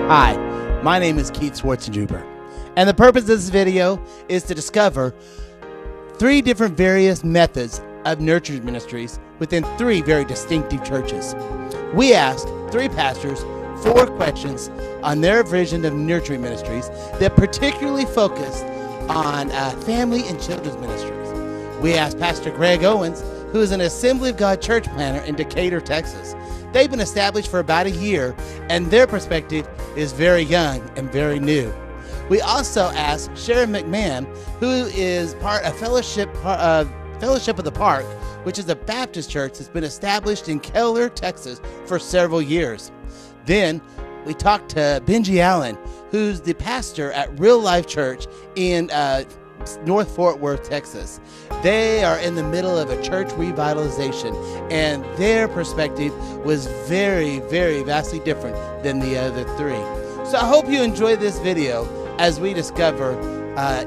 Hi, my name is Keith Swartzendruber, and the purpose of this video is to discover 3 different various methods of nurturing ministries within 3 very distinctive churches. We asked 3 pastors 4 questions on their vision of nurturing ministries that particularly focused on family and children's ministries. We asked Pastor Greg Owens, who is an Assembly of God church planner in Decatur, Texas. They've been established for about a year, and their perspective is very young and very new. We also asked Sharon McMahon, who is part of Fellowship of the Park, which is a Baptist church that's been established in Keller, Texas for several years. Then we talked to Benji Allen, who's the pastor at Real Life Church in North Fort Worth, Texas. They are in the middle of a church revitalization, and their perspective was very, very vastly different than the other 3. So I hope you enjoy this video as we discover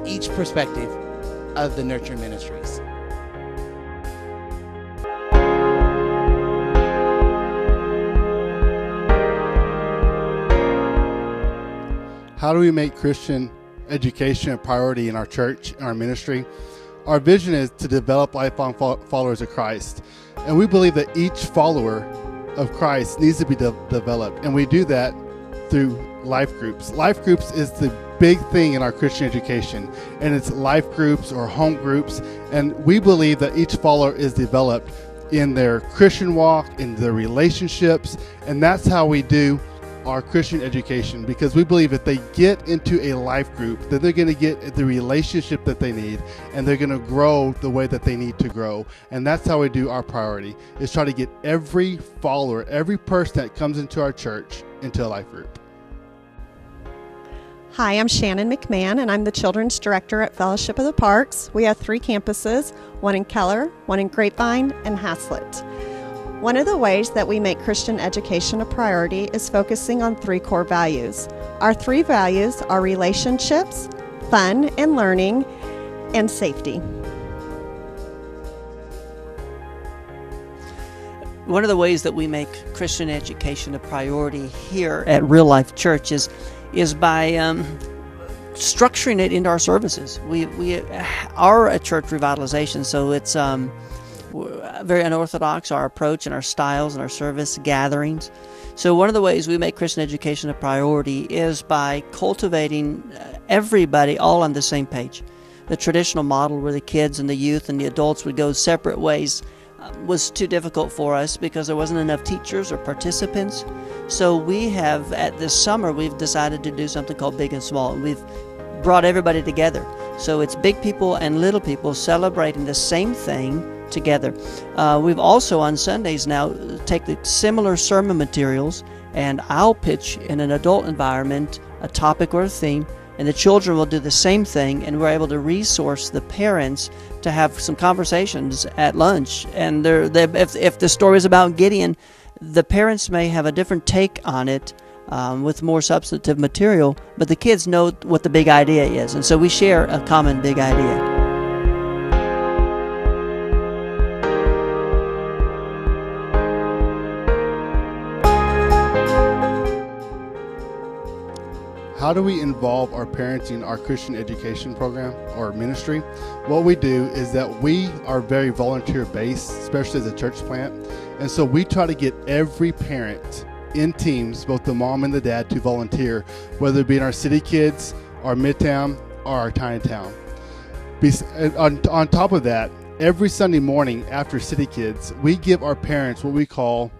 each perspective of the nurturing ministries. How do we make Christian education a priority in our church, in our ministry? Our vision is to develop lifelong followers of Christ. And we believe that each follower of Christ needs to be developed. And we do that through life groups. Life groups is the big thing in our Christian education. And it's life groups or home groups. And we believe that each follower is developed in their Christian walk, in their relationships. And that's how we do our Christian education, because we believe if they get into a life group, then they're going to get the relationship that they need, and they're going to grow the way that they need to grow. And that's how we do our priority, is try to get every follower, every person that comes into our church, into a life group. Hi, I'm Shannon McMahon, and I'm the Children's Director at Fellowship of the Parks. We have 3 campuses, one in Keller, one in Grapevine, and Haslett. One of the ways that we make Christian education a priority is focusing on 3 core values. Our 3 values are relationships, fun and learning, and safety. One of the ways that we make Christian education a priority here at Real Life Church is by structuring it into our services. We are a church revitalization, so it's very unorthodox, our approach and our styles and our service gatherings. So one of the ways we make Christian education a priority is by cultivating everybody all on the same page. The traditional model where the kids and the youth and the adults would go separate ways was too difficult for us because there wasn't enough teachers or participants. So we have, at this summer, we've decided to do something called Big and Small. And we've brought everybody together. So it's big people and little people celebrating the same thing together. We've also on Sundays now take the similar sermon materials, and I'll pitch in an adult environment a topic or a theme, and the children will do the same thing, and we're able to resource the parents to have some conversations at lunch. And if the story is about Gideon, the parents may have a different take on it with more substantive material, but the kids know what the big idea is, and so we share a common big idea. How do we involve our parents in our Christian education program or ministry? What we do is that we are very volunteer-based, especially as a church plant. And so we try to get every parent in teams, both the mom and the dad, to volunteer, whether it be in our city kids, our midtown, or our tiny town. On top of that, every Sunday morning after city kids, we give our parents what we call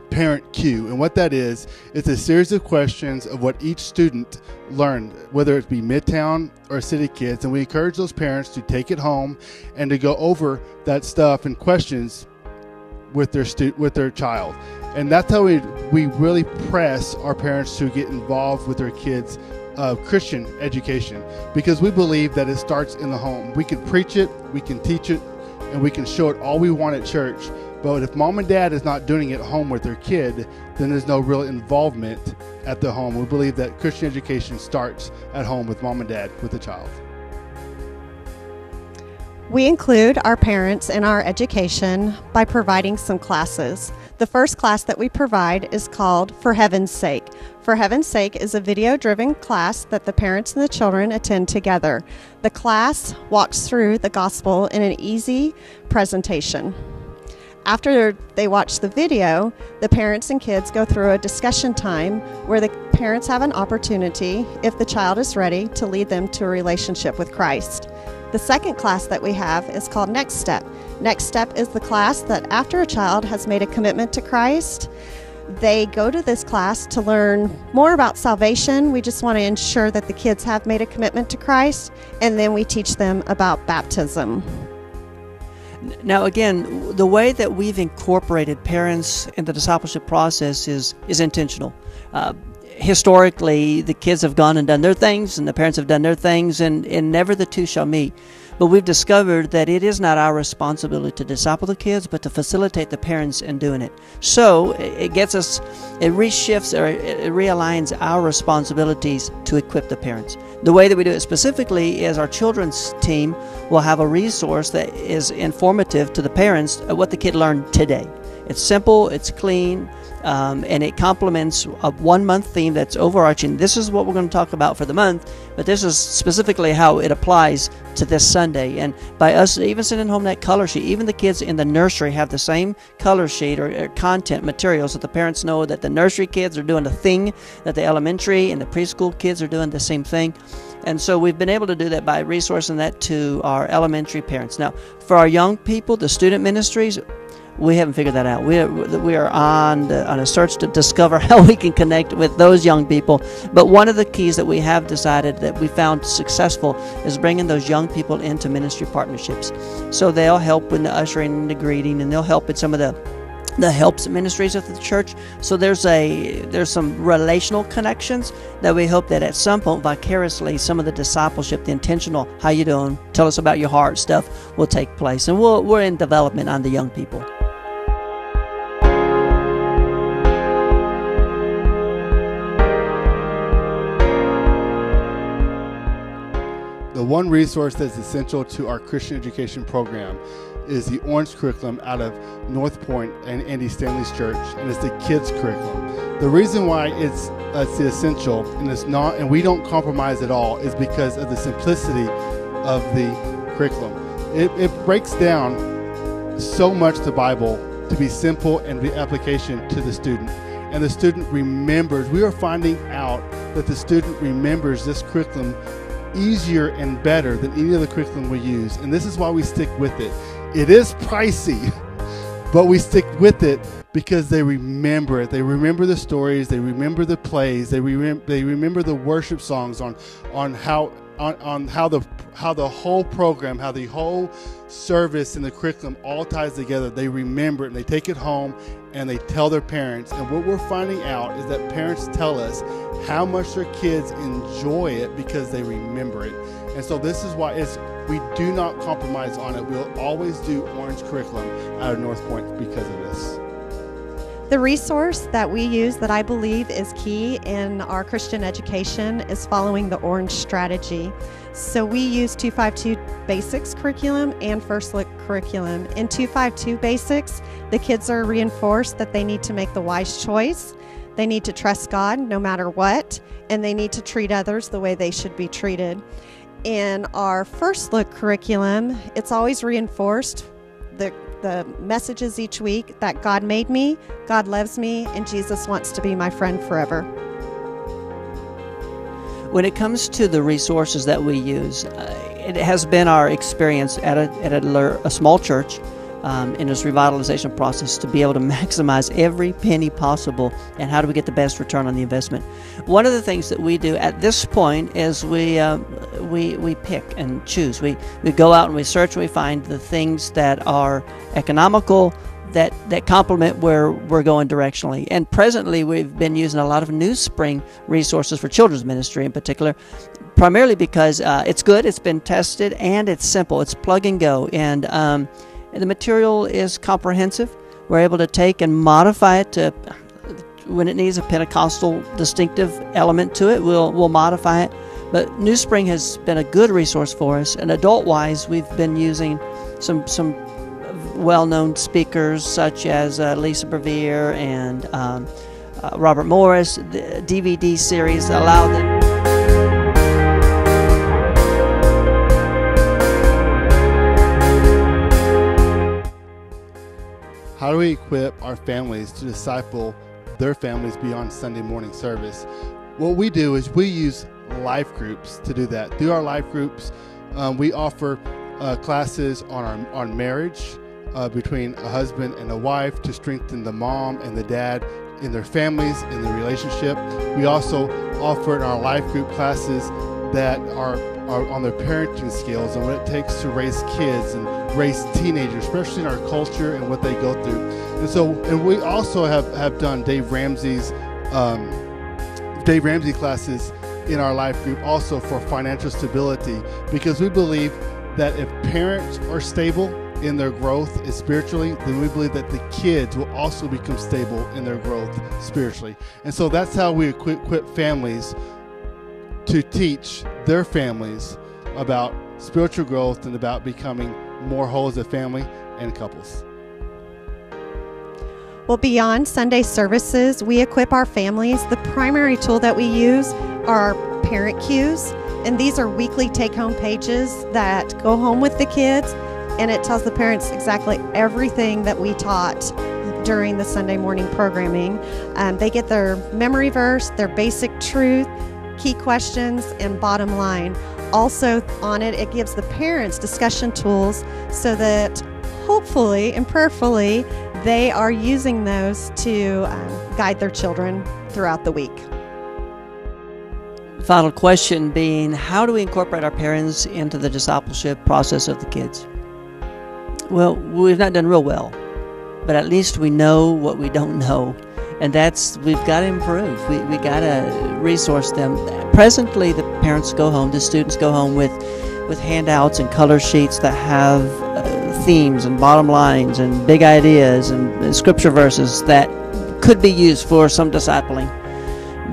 Parent Q, and what that is, it's a series of questions of what each student learned, whether it be Midtown or City Kids, and we encourage those parents to take it home and to go over that stuff and questions with their child. And that's how we really press our parents to get involved with their kids' Christian education, because we believe that it starts in the home. We can preach it, we can teach it, and we can show it all we want at church. But if mom and dad is not doing it at home with their kid, then there's no real involvement at the home. We believe that Christian education starts at home with mom and dad, with the child. We include our parents in our education by providing some classes. The first class that we provide is called For Heaven's Sake. For Heaven's Sake is a video-driven class that the parents and the children attend together. The class walks through the gospel in an easy presentation. After they watch the video, the parents and kids go through a discussion time where the parents have an opportunity, if the child is ready, to lead them to a relationship with Christ. The second class that we have is called Next Step. Next Step is the class that after a child has made a commitment to Christ, they go to this class to learn more about salvation. We just want to ensure that the kids have made a commitment to Christ, and then we teach them about baptism. Now, again, the way that we've incorporated parents in the discipleship process is intentional. Historically, the kids have gone and done their things, and the parents have done their things, and never the two shall meet. But we've discovered that it is not our responsibility to disciple the kids, but to facilitate the parents in doing it. So it reshifts or it realigns our responsibilities to equip the parents. The way that we do it specifically is our children's team will have a resource that is informative to the parents of what the kid learned today. It's simple, it's clean, and it complements a 1 month theme that's overarching. This is what we're going to talk about for the month, but this is specifically how it applies to this Sunday. And by us even sending home that color sheet, even the kids in the nursery have the same color sheet or content material, so the parents know that the nursery kids are doing the thing, that the elementary and the preschool kids are doing the same thing. And so we've been able to do that by resourcing that to our elementary parents. Now, for our young people, the student ministries, we haven't figured that out. We are on a search to discover how we can connect with those young people. But one of the keys that we have decided that we found successful is bringing those young people into ministry partnerships. So they'll help in the ushering and the greeting, and they'll help in some of the helps ministries of the church. So there's some relational connections that we hope that at some point vicariously some of the discipleship, the intentional, how you doing, tell us about your heart stuff will take place. And we're in development on the young people. The one resource that's essential to our Christian education program is the Orange curriculum out of North Point and Andy Stanley's church, and it's the kids curriculum. The reason why it's the essential and we don't compromise at all is because of the simplicity of the curriculum. It breaks down so much the Bible to be simple and the application to the student. And the student remembers. We are finding out that the student remembers this curriculum easier and better than any other curriculum we use, and this is why we stick with it. It is pricey, but we stick with it because they remember it. They remember the stories, they remember the plays, they remember the worship songs on how the whole program, how the whole service and the curriculum all ties together. They remember it and they take it home and they tell their parents. And what we're finding out is that parents tell us how much their kids enjoy it because they remember it. And so this is why we do not compromise on it. We'll always do Orange curriculum out of North Point because of this. The resource that we use that I believe is key in our Christian education is following the Orange strategy. So we use 252 Basics curriculum and First Look curriculum. In 252 Basics, the kids are reinforced that they need to make the wise choice, they need to trust God no matter what, and they need to treat others the way they should be treated. In our First Look curriculum, it's always reinforced the messages each week that God made me, God loves me, and Jesus wants to be my friend forever. When it comes to the resources that we use, it has been our experience at a small church in this revitalization process to be able to maximize every penny possible, and how do we get the best return on the investment. One of the things that we do at this point is we pick and choose. We go out and we search and we find the things that are economical, that complement where we're going directionally. And presently we've been using a lot of New Spring resources for children's ministry in particular, primarily because it's good, it's been tested, and it's simple. It's plug and go, and the material is comprehensive. We're able to take and modify it to when it needs a Pentecostal distinctive element to it, we'll modify it. But New Spring has been a good resource for us, and adult-wise, we've been using some well-known speakers such as Lisa Bevere and Robert Morris. The DVD series allow them. How do we equip our families to disciple their families beyond Sunday morning service? What we do is we use life groups to do that. Through our life groups, we offer classes on marriage between a husband and a wife to strengthen the mom and the dad in their families, in the relationship. We also offer in our life group classes that are on their parenting skills and what it takes to raise kids and raise teenagers, especially in our culture and what they go through. And we also have done Dave Ramsey's classes in our life group also for financial stability, because we believe that if parents are stable in their growth spiritually, then we believe that the kids will also become stable in their growth spiritually. And so that's how we equip families to teach their families about spiritual growth and about becoming more whole as a family and couples. Well, beyond Sunday services, we equip our families. The primary tool that we use are parent cues, and these are weekly take-home pages that go home with the kids, and it tells the parents exactly everything that we taught during the Sunday morning programming. They get their memory verse, their basic truth, key questions, and bottom line. Also on it, it gives the parents discussion tools so that hopefully and prayerfully they are using those to guide their children throughout the week. Final question being, how do we incorporate our parents into the discipleship process of the kids? Well, we've not done real well, but at least we know what we don't know. And we've got to improve. We got to resource them. Presently, the parents go home, the students go home with handouts and color sheets that have themes and bottom lines and big ideas and scripture verses that could be used for some discipling.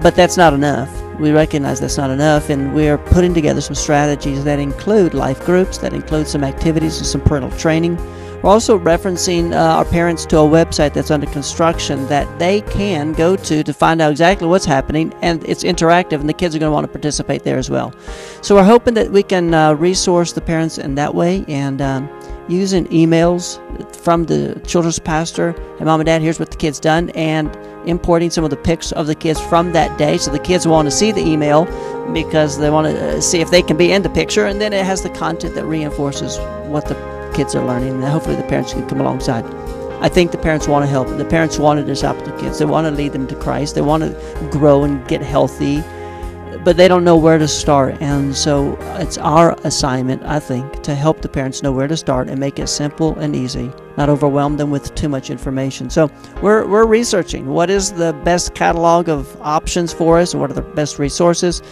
But that's not enough. We recognize that's not enough, and we're putting together some strategies that include life groups, that include some activities and some parental training. We're also referencing our parents to a website that's under construction that they can go to find out exactly what's happening, and it's interactive, and the kids are going to want to participate there as well. So we're hoping that we can resource the parents in that way, and using emails from the children's pastor, and Mom and Dad, here's what the kid's done, and importing some of the pics of the kids from that day, so the kids want to see the email because they want to see if they can be in the picture, and then it has the content that reinforces what the kids are learning, and hopefully the parents can come alongside. I think the parents want to help. The parents want to disciple the kids. They want to lead them to Christ. They want to grow and get healthy, but they don't know where to start. And so it's our assignment, I think, to help the parents know where to start and make it simple and easy, not overwhelm them with too much information. So we're researching what is the best catalog of options for us and what are the best resources.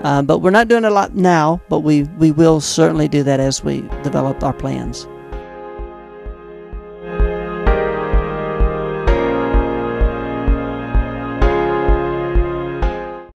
But we're not doing a lot now, but we will certainly do that as we develop our plans.